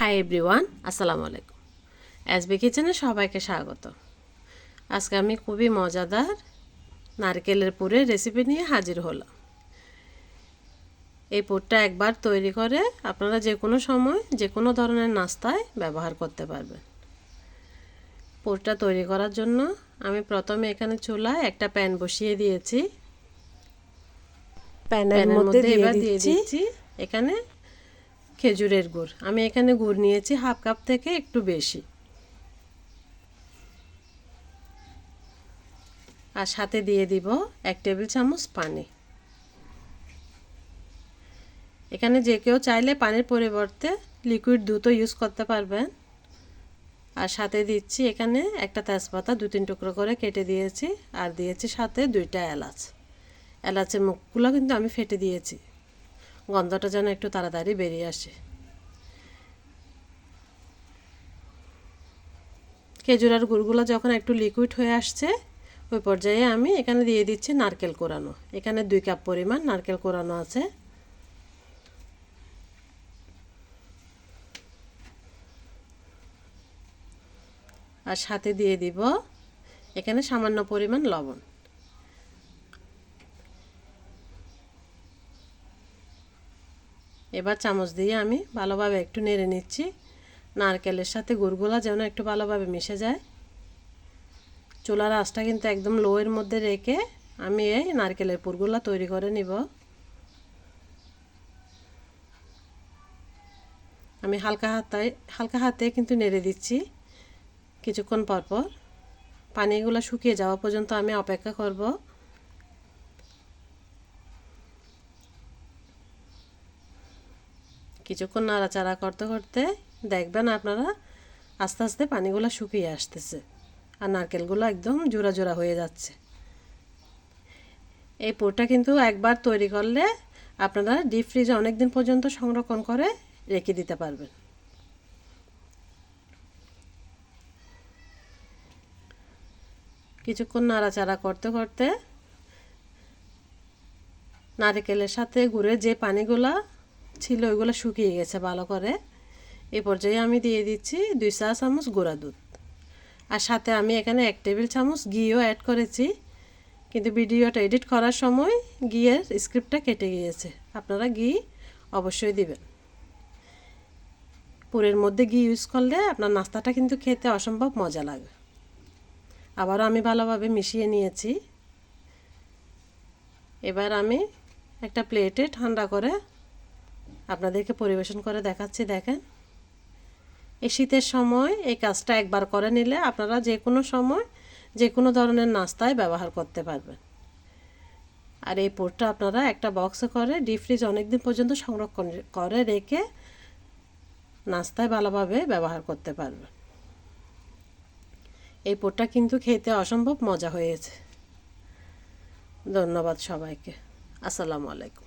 Hi everyone, আসসালামু আলাইকুম। SB কিচেনে সবাইকে স্বাগত। আজকে আমি খুবই মজাদার নারকেলের পুরের রেসিপি নিয়ে হাজির হলাম। এই পুরটা একবার তৈরি করে আপনারা যে কোনো সময় যে কোনো ধরনের নাস্তায় ব্যবহার করতে পারবেন। পুরটা তৈরি করার জন্য আমি প্রথমে এখানে চুলায় একটা প্যান বসিয়ে দিয়েছি। প্যানের মধ্যে এবার দিয়ে দিচ্ছি এখানে খেজুরের গুড়। আমি এখানে গুড় নিয়েছি হাফ কাপ থেকে একটু বেশি, আর সাথে দিয়ে দিব 1 টেবিল চামচ পানি। এখানে যে কেউ চাইলে পানির পরিবর্তে লিকুইড দুধও ইউজ করতে পারবেন। আর সাথে দিচ্ছি এখানে একটা তেজপাতা 2-3 টুকরো করে কেটে দিয়েছি, আর দিয়েছি সাথে 2টা এলাচ। এলাচের মুখগুলো কিন্তু আমি ফেটে দিয়েছি, গন্ধটা যেন একটু তাড়াতাড়ি বেরিয়ে আসে। খেজুরের গুড়গুলো যখন একটু লিকুইড হয়ে আসছে ওই পর্যায়ে আমি এখানে দিয়ে দিচ্ছি নারকেল কোরানো। এখানে 2 কাপ পরিমাণ নারকেল কোরানো আছে। আর সাথে দিয়ে দিব এখানে সামান্য পরিমাণ লবণ। এবার চামচ দিয়ে আমি ভালোভাবে একটু নেড়ে নিচ্ছি, নারকেলের সাথে গুড়গুলো যেন একটু ভালোভাবে মিশে যায়। চুলার আঁচটা কিন্তু একদম লোয়ের মধ্যে রেখে আমি এই নারকেলের পুরগুলো তৈরি করে নিব। আমি হালকা হাতে কিন্তু নেড়ে দিচ্ছি। কিছুক্ষণ পর পর পানিগুলো শুকিয়ে যাওয়া পর্যন্ত আমি অপেক্ষা করব। কিছুক্ষণ নাড়াচাড়া করতে করতে দেখবেন আপনারা আস্তে আস্তে পানিগুলো শুকিয়ে আসতেছে আর নারকেলগুলো একদম জোড়া জোড়া হয়ে যাচ্ছে। এই পুরটা কিন্তু একবার তৈরি করলে আপনারা ডিপ ফ্রিজে অনেক দিন পর্যন্ত সংরক্ষণ করে রেখে দিতে পারবেন। কিছুক্ষণ নাড়াচাড়া করতে করতে নারকেলের সাথে গুড়ের যে পানিগুলো ছিল ওইগুলো শুকিয়ে গেছে ভালো করে। এই পর্যায়ে আমি দিয়ে দিচ্ছি 2 চা চামচ গুঁড়া দুধ, আর সাথে আমি এখানে 1 টেবিল চামচ ঘিও অ্যাড করেছি, কিন্তু ভিডিওটা এডিট করার সময় ঘিয়ের স্ক্রিপ্টটা কেটে গিয়েছে। আপনারা ঘি অবশ্যই দিবেন। পুরের মধ্যে ঘি ইউজ করলে আপনার নাস্তাটা কিন্তু খেতে অসম্ভব মজা লাগে। আবারও আমি ভালোভাবে মিশিয়ে নিয়েছি। এবার আমি একটা প্লেটে ঠান্ডা করে আপনাদেরকে পরিবেশন করে দেখাচ্ছি। দেখেন, এই শীতের সময় এই কাজটা একবার করে নিলে আপনারা যে কোনো সময় যে কোনো ধরনের নাস্তায় ব্যবহার করতে পারবেন। আর এই পুরটা আপনারা একটা বক্সে করে ডিপ ফ্রিজ অনেক দিন পর্যন্ত সংরক্ষণ করে রেখে নাস্তায় ভালোভাবে ব্যবহার করতে পারবেন। এই পুরটা কিন্তু খেতে অসম্ভব মজা হয়েছে। ধন্যবাদ সবাইকে। আসসালামু আলাইকুম।